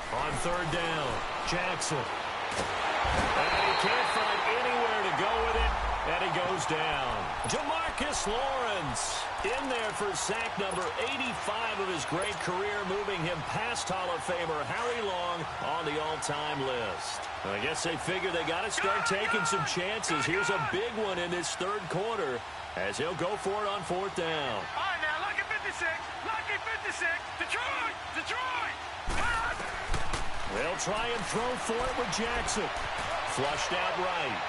On third down, Jackson. And he can't find anywhere to go with it, and he goes down. Jamarcus Lawrence in there for sack number 85 of his great career, moving him past Hall of Famer Harry Long on the all-time list. I guess they figure they got to start taking some chances. Here's a big one in this third quarter as he'll go for it on fourth down. All right, now, lucky 56. Lucky 56. Detroit. Detroit. They'll try and throw for it with Jackson. Flushed out right.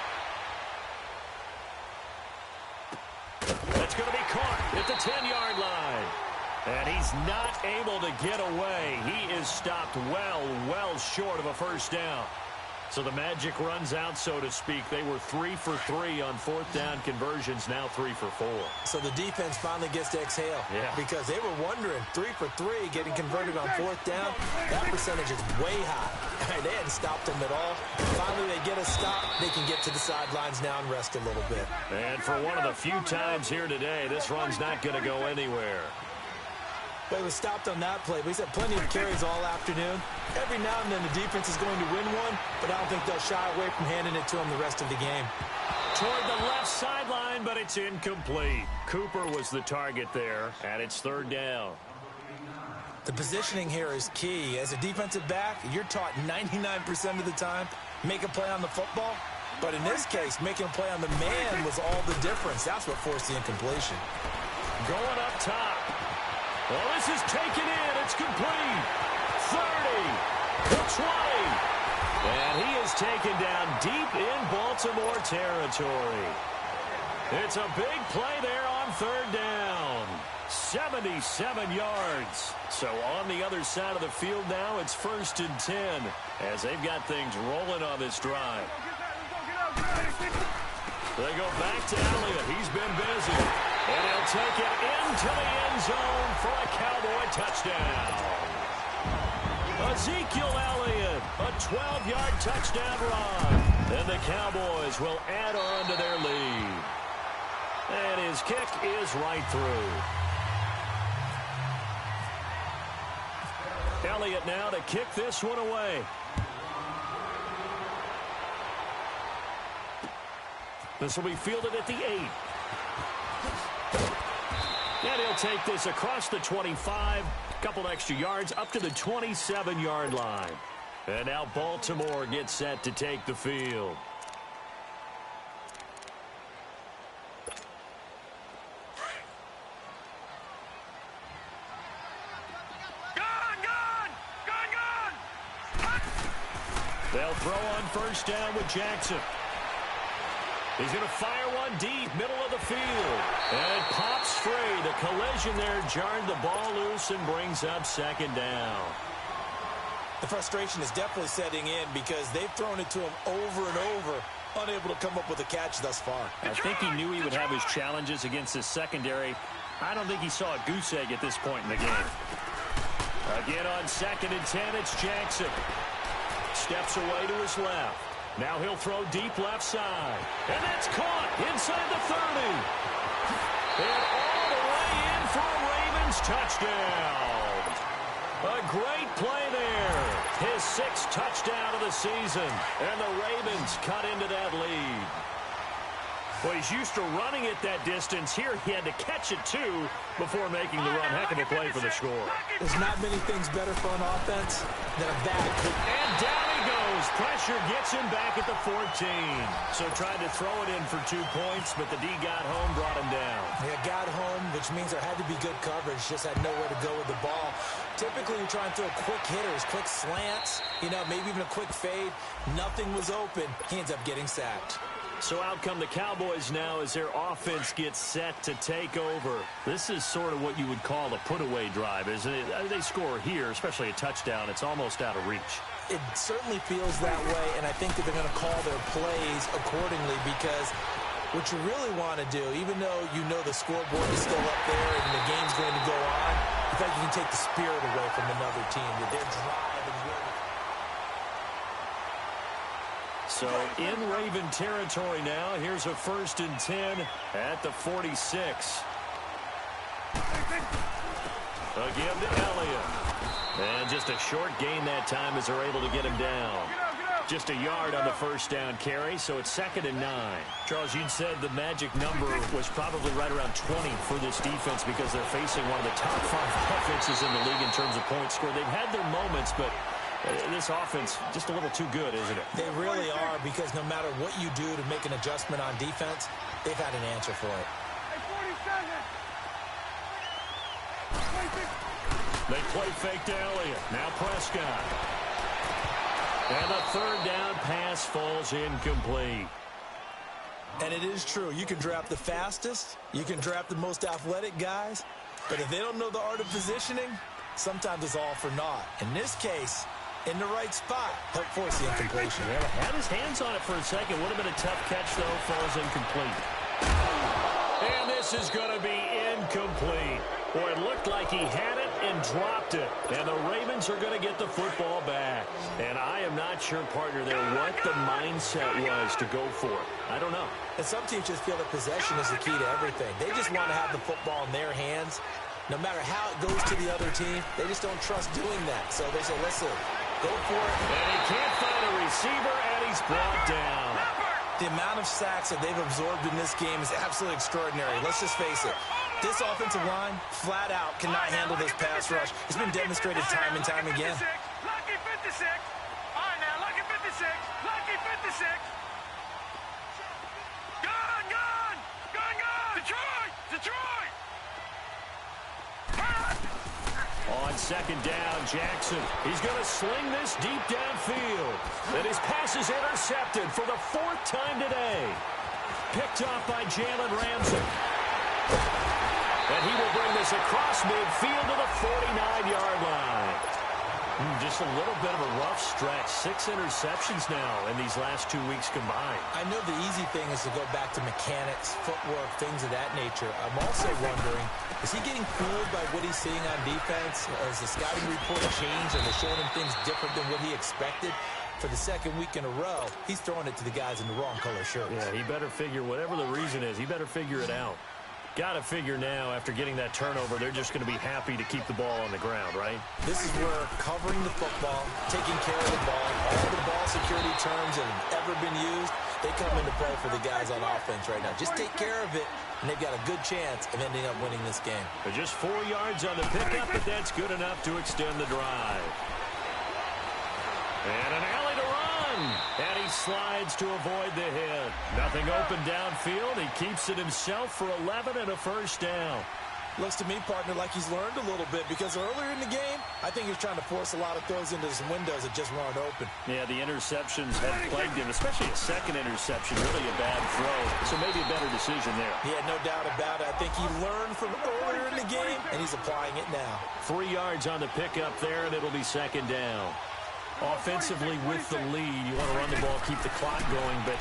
That's going to be caught at the 10-yard line. And he's not able to get away. He is stopped well short of a first down. So the magic runs out, so to speak. They were 3 for 3 on fourth down conversions, now 3 for 4. So the defense finally gets to exhale. Yeah. Because they were wondering, 3 for 3, getting converted on fourth down. That percentage is way high. They hadn't stopped them at all. Finally, they get a stop. They can get to the sidelines now and rest a little bit. And for one of the few times here today, this run's not going to go anywhere. But he was stopped on that play. But he's had plenty of carries all afternoon. Every now and then the defense is going to win one, but I don't think they'll shy away from handing it to him the rest of the game. Toward the left sideline, but it's incomplete. Cooper was the target there, and it's third down. The positioning here is key. As a defensive back, you're taught 99% of the time, make a play on the football. But in this case, making a play on the man was all the difference. That's what forced the incompletion. Going up top. Well, this is taken in. It's complete. 30. The 20. And he is taken down deep in Baltimore territory. It's a big play there on third down. 77 yards. So on the other side of the field now, it's 1st and 10 as they've got things rolling on this drive. They go back to Elliott. He's been busy. And he'll take it into the end zone for a Cowboy touchdown. Ezekiel Elliott, a 12-yard touchdown run. And the Cowboys will add on to their lead. And his kick is right through. Elliott now to kick this one away. This will be fielded at the 8. And he'll take this across the 25. A couple extra yards up to the 27-yard line. And now Baltimore gets set to take the field. They'll throw on first down with Jackson. He's going to fire one deep, middle of the field. And it pops free. The collision there jarred the ball loose and brings up second down. The frustration is definitely setting in because they've thrown it to him over and over, unable to come up with a catch thus far. I think he knew he would have his challenges against his secondary. I don't think he saw a goose egg at this point in the game. Again on 2nd and 10, it's Jackson. Steps away to his left. Now he'll throw deep left side. And that's caught inside the 30. And all the way in for a Ravens touchdown. A great play there. His 6th touchdown of the season. And the Ravens cut into that lead. Well, he's used to running it that distance. Here he had to catch it, too, before making the run. Heck of a play for the score. There's not many things better for an offense than a bad kick. And down he goes. Pressure gets him back at the 14. So tried to throw it in for 2 points, but the D got home, brought him down. Yeah, got home, which means there had to be good coverage. Just had nowhere to go with the ball. Typically, you try and throw quick hitters, quick slants, maybe even a quick fade. Nothing was open. He ends up getting sacked. So out come the Cowboys now as their offense gets set to take over. This is sort of what you would call a put-away drive, isn't it? They score here, especially a touchdown. It's almost out of reach. It certainly feels that way, and I think that they're going to call their plays accordingly because what you really want to do, even though you know the scoreboard is still up there and the game's going to go on, in fact, you can take the spirit away from another team, that their drive and will. So in Raven territory now, here's a 1st and 10 at the 46. Again to Elliott. And just a short gain that time as they're able to get him down. Just a yard on the first down carry, so it's 2nd and 9. Charles, you'd said the magic number was probably right around 20 for this defense because they're facing one of the top 5 offenses in the league in terms of points scored. They've had their moments, but this offense just a little too good, isn't it? They really are, because no matter what you do to make an adjustment on defense, they've had an answer for it. They play fake to Elliott. Now Prescott. And the 3rd down pass falls incomplete. And it is true. You can draft the fastest. You can draft the most athletic guys. But if they don't know the art of positioning, sometimes it's all for naught. In this case, in the right spot. Help force the incompletion. Yeah, had his hands on it for a second. Would have been a tough catch, though. Falls incomplete. And this is going to be incomplete. Boy, it looked like he had it and dropped it. And the Ravens are going to get the football back. And I am not sure, partner, there what the mindset was to go for it. I don't know. And some teams just feel that possession is the key to everything. They just want to have the football in their hands. No matter how it goes to the other team, they just don't trust doing that. So they say, listen, go for it. And he can't find a receiver, and he's brought down. The amount of sacks that they've absorbed in this game is absolutely extraordinary. Let's just face it. This offensive line, flat out, cannot handle this pass rush. It's been demonstrated time and time again. Lucky 56. All right, now, lucky 56. Lucky 56. Gun, gun. Gun, gun. Detroit. Detroit. On second down, Jackson. He's going to sling this deep downfield. And his pass is intercepted for the 4th time today. Picked off by Jalen Ramsey. And he will bring this across midfield to the 49-yard line. Just a little bit of a rough stretch. 6 interceptions now in these last 2 weeks combined. I know the easy thing is to go back to mechanics, footwork, things of that nature. I'm also wondering, is he getting fooled by what he's seeing on defense? Has the scouting report changed? Are they showing him things different than what he expected? For the 2nd week in a row, he's throwing it to the guys in the wrong color shirts. Yeah, he better figure, whatever the reason is, he better figure it out. Got to figure now, after getting that turnover, they're just going to be happy to keep the ball on the ground, right? This is where covering the football, taking care of the ball, all the ball security terms that have ever been used, they come into play for the guys on offense right now. Just take care of it, and they've got a good chance of ending up winning this game. But just 4 yards on the pickup, but that's good enough to extend the drive. And an alley to run. And he slides to avoid the hit. Nothing open downfield. He keeps it himself for 11 and a first down. Looks to me, partner, like he's learned a little bit, because earlier in the game, I think he was trying to force a lot of throws into some windows that just weren't open. Yeah, the interceptions have plagued him, especially a second interception, really a bad throw. So maybe a better decision there. Yeah, no doubt about it. I think he learned from earlier in the game, and he's applying it now. 3 yards on the pickup there, and it'll be second down. Offensively with the lead, you want to run the ball, keep the clock going, but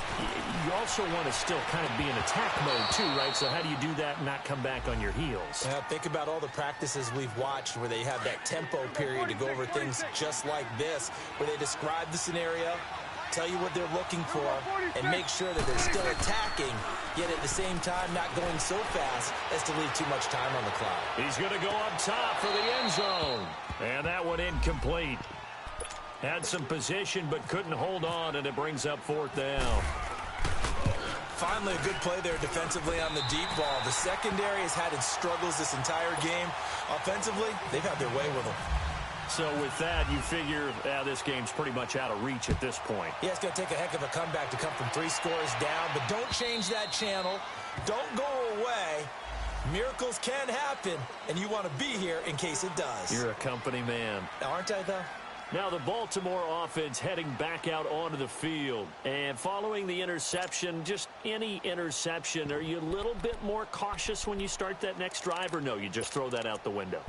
you also want to still kind of be in attack mode too, right? So how do you do that and not come back on your heels? Yeah, think about all the practices we've watched where they have that tempo period to go over things just like this, where they describe the scenario, tell you what they're looking for, and make sure that they're still attacking, yet at the same time not going so fast as to leave too much time on the clock. He's going to go up top for the end zone. And that one incomplete. Had some position but couldn't hold on, and it brings up 4th down. Finally, a good play there defensively on the deep ball. The secondary has had its struggles this entire game. Offensively, they've had their way with them. So with that, you figure this game's pretty much out of reach at this point. Yeah, it's going to take a heck of a comeback to come from 3 scores down, but don't change that channel. Don't go away. Miracles can happen, and you want to be here in case it does. You're a company man. Aren't I, though? Now the Baltimore offense heading back out onto the field. And following the interception, just any interception, are you a little bit more cautious when you start that next drive, or no, you just throw that out the window?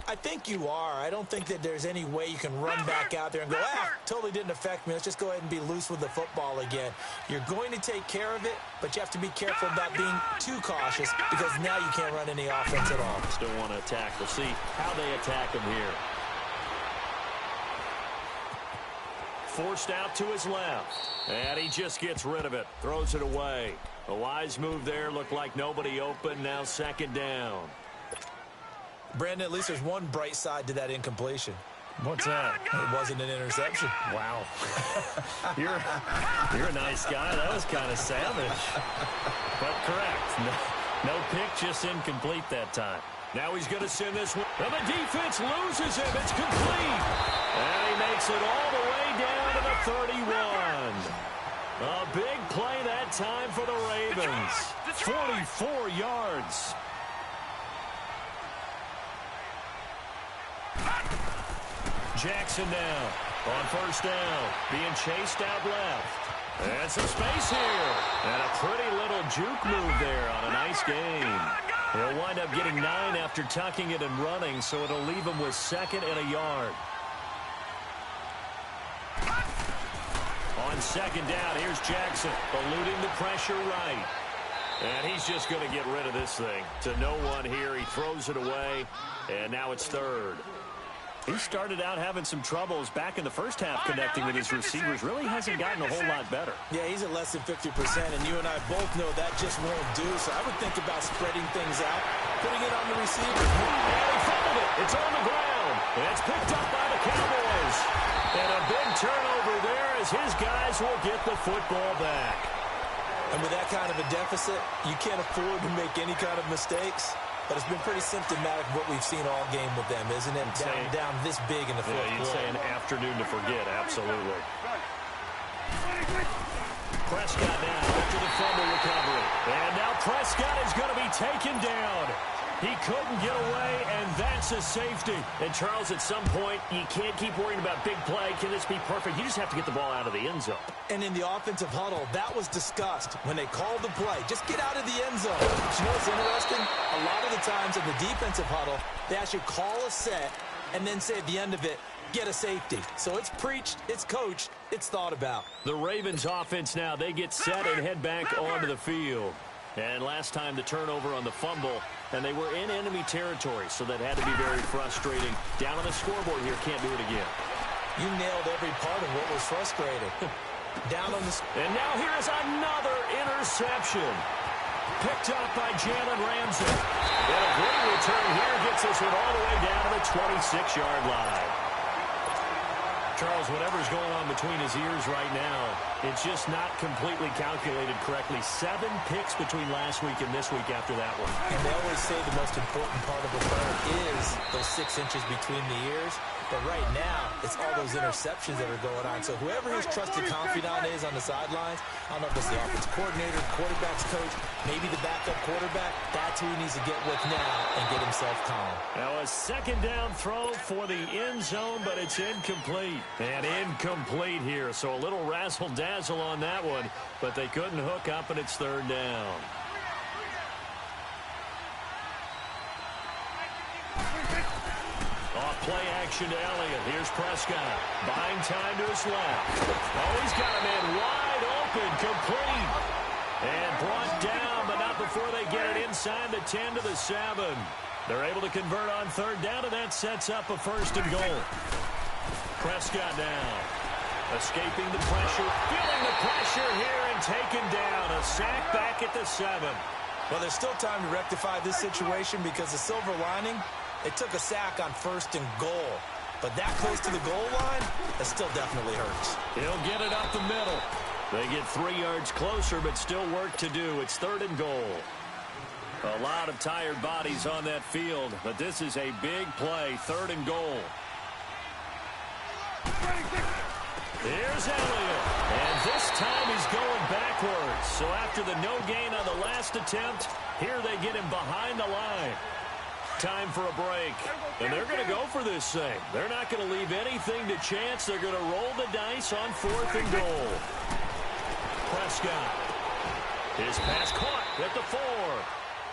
I think you are. I don't think that there's any way you can run back out there and go, totally didn't affect me. Let's just go ahead and be loose with the football again. You're going to take care of it, but you have to be careful about being too cautious, because now you can't run any offense at all. Still want to attack. We'll see how they attack him here. Forced out to his left. And he just gets rid of it. Throws it away. A wise move there. Looked like nobody open. Now second down. Brandon, at least there's one bright side to that incompletion. What's that? It wasn't an interception. Wow. You're a nice guy. That was kind of savage. But correct. No pick, just incomplete that time. Now he's going to send this one. And the defense loses him. It's complete. And he makes it all the way down to the 31. A big play that time for the Ravens. 44 yards. Jackson now on first down. Being chased out left. And some space here. And a pretty little juke move there on a nice game. He'll wind up getting 9 after tucking it and running, so it'll leave him with 2nd and a yard. second down. Here's Jackson eluding the pressure right. And he's just going to get rid of this thing to no one here. He throws it away, and now it's third. He started out having some troubles back in the first half connecting with his receivers. Really hasn't gotten a whole lot better. Yeah, he's at less than 50%, and you and I both know that just won't do. So I would think about spreading things out, putting it on the receiver. And he fumbled it. It's on the ground. And it's picked up by the Cowboys. And a big turnover there as his guys will get the football back. And with that kind of a deficit, you can't afford to make any kind of mistakes. But it's been pretty symptomatic of what we've seen all game with them, isn't it? Down this big in the fourth quarter. You'd say an afternoon to forget, absolutely. Prescott now after the fumble recovery. And now Prescott is going to be taken down. He couldn't get away, and that's a safety. And, Charles, at some point, you can't keep worrying about big play. Can this be perfect? You just have to get the ball out of the end zone. And in the offensive huddle, that was discussed when they called the play. Just get out of the end zone. But you know what's interesting? A lot of the times in the defensive huddle, they actually call a set and then say at the end of it, get a safety. So it's preached, it's coached, it's thought about. The Ravens offense now, they get set and head back onto the field. And last time the turnover on the fumble, and they were in enemy territory, so that had to be very frustrating. Down on the scoreboard here, can't do it again. You nailed every part of what was frustrating. Down on the... And now here is another interception. Picked up by Jalen Ramsey. And a great return here gets this one all the way down to the 26-yard line. Charles, whatever's going on between his ears right now, it's just not completely calculated correctly. 7 picks between last week and this week after that one. And they always say the most important part of a player is those 6 inches between the ears. But right now, it's all those interceptions that are going on. So whoever his trusted confidant is on the sidelines, I don't know if it's the offense coordinator, quarterback's coach, maybe the backup quarterback, that's who he needs to get with now and get himself calm. Now a second down throw for the end zone, but it's incomplete. And incomplete here, so a little razzle-dazzle on that one, but they couldn't hook up, and it's third down. Off play action to Elliott. Here's Prescott. Buying time to his left. Oh, he's got him in wide open, complete. And brought down, but not before they get it inside the 10 to the 7. They're able to convert on third down, and that sets up a first and goal. Prescott now. Escaping the pressure. Feeling the pressure here and taken down. A sack back at the 7. Well, there's still time to rectify this situation because the silver lining, it took a sack on first and goal. But that close to the goal line, that still definitely hurts. He'll get it up the middle. They get 3 yards closer, but still work to do. It's third and goal. A lot of tired bodies on that field, but this is a big play. Third and goal. Here's Elliott. And this time he's going backwards. So after the no gain on the last attempt, here they get him behind the line. Time for a break. And they're going to go for this thing. They're not going to leave anything to chance. They're going to roll the dice on fourth and goal. Prescott. His pass caught at the 4.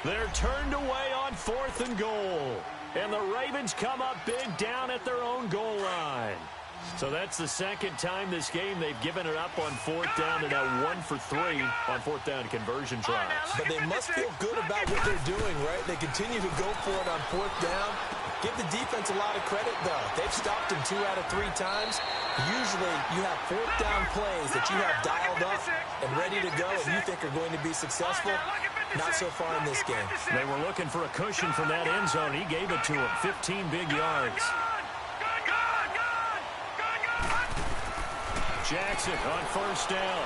They're turned away on fourth and goal. And the Ravens come up big down at their own goal line. So that's the second time this game they've given it up on fourth down, and now 1 for 3 on fourth down conversion tries. But they must feel good about what they're doing, right? They continue to go for it on fourth down. Give the defense a lot of credit, though. They've stopped him 2 out of 3 times. Usually you have fourth down plays that you have dialed up and ready to go and you think are going to be successful. Not so far in this game. They were looking for a cushion from that end zone. He gave it to him. 15 big yards. Jackson on first down.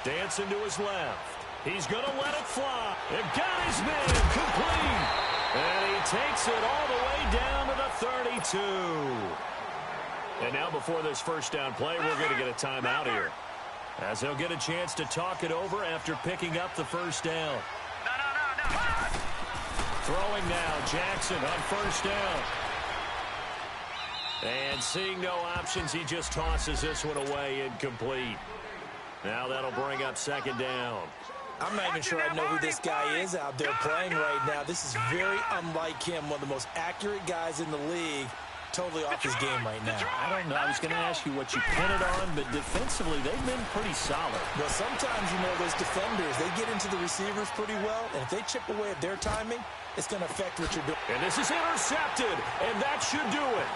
Dancing to his left. He's going to let it fly. And got his man complete. And he takes it all the way down to the 32. And now before this first down play, we're going to get a timeout here, as they'll get a chance to talk it over after picking up the first down. Throwing now, Jackson on first down. And seeing no options, he just tosses this one away, incomplete. Now that'll bring up second down. I'm not even sure I know who this guy is out there playing right now. This is very unlike him, one of the most accurate guys in the league. totally off his game right now. I don't know. I was going to ask you what you pin it on, but defensively, they've been pretty solid. Well, sometimes, those defenders, they get into the receivers pretty well, and if they chip away at their timing, it's going to affect what you're doing. And this is intercepted, and that should do it.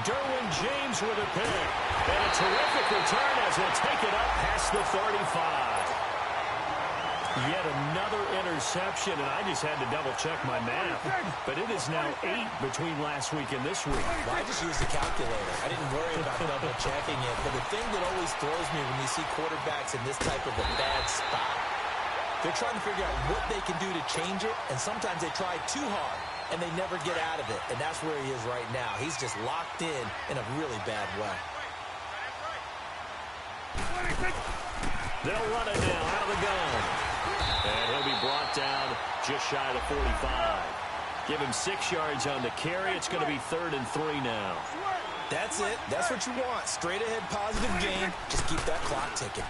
Derwin James with a pick. And a terrific return as he'll take it up past the 35. Yet another interception, and I just had to double-check my math. But it is now 8 between last week and this week. Well, I just used a calculator. I didn't worry about double-checking it. But the thing that always throws me when you see quarterbacks in this type of a bad spot, they're trying to figure out what they can do to change it, and sometimes they try too hard, and they never get out of it. And that's where he is right now. He's just locked in a really bad way. They'll run it now out of the gun. And he'll be brought down just shy of the 45. Give him 6 yards on the carry. It's going to be 3rd and 3 now. That's it. That's what you want. Straight ahead positive game. Just keep that clock ticking.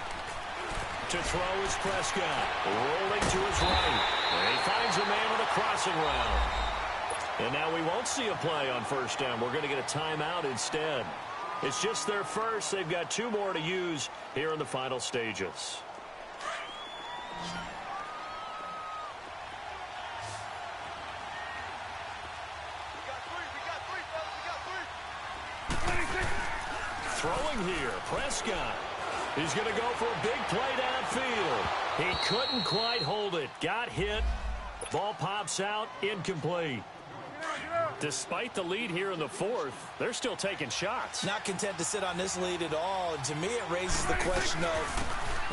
To throw is Prescott. Rolling to his right. And he finds a man on a crossing route. And now we won't see a play on first down. We're going to get a timeout instead. It's just their first. They've got 2 more to use here in the final stages. Throwing here, Prescott. He's going to go for a big play downfield. He couldn't quite hold it. Got hit. Ball pops out, incomplete. Despite the lead here in the 4th, they're still taking shots. Not content to sit on this lead at all. And to me, it raises the question of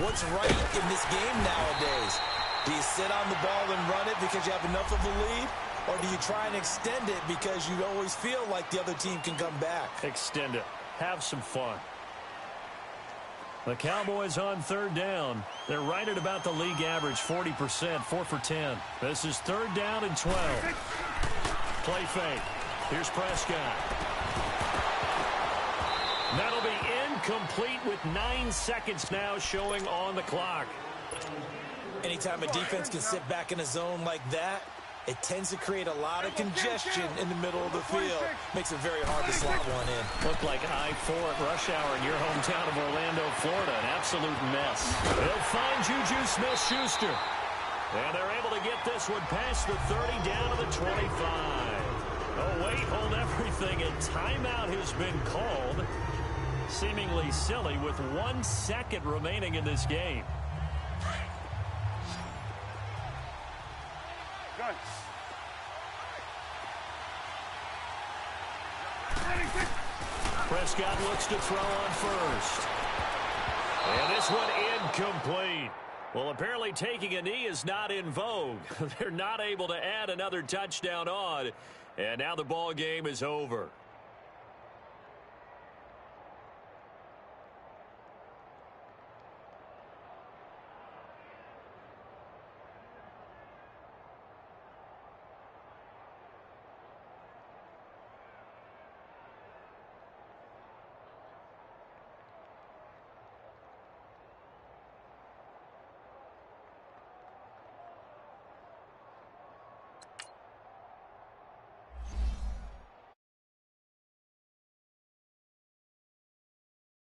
what's right in this game nowadays. Do you sit on the ball and run it because you have enough of a lead? Or do you try and extend it because you always feel like the other team can come back? Extend it. Have some fun. The Cowboys on 3rd down. They're right at about the league average, 40%, 4 for 10. This is 3rd down and 12. Play fake. Here's Prescott. That'll be incomplete with 9 seconds now showing on the clock. Anytime a defense can sit back in a zone like that, it tends to create a lot of congestion in the middle of the field. Makes it very hard to slot one in. Looked like I-4 at rush hour in your hometown of Orlando, Florida. An absolute mess. They'll find Juju Smith-Schuster. And they're able to get this one past the 30 down to the 25. Oh, wait, hold everything. A timeout has been called. Seemingly silly with 1 second remaining in this game. Good. Prescott looks to throw on first. And this one incomplete. Well, apparently taking a knee is not in vogue. They're not able to add another touchdown on. And now the ball game is over.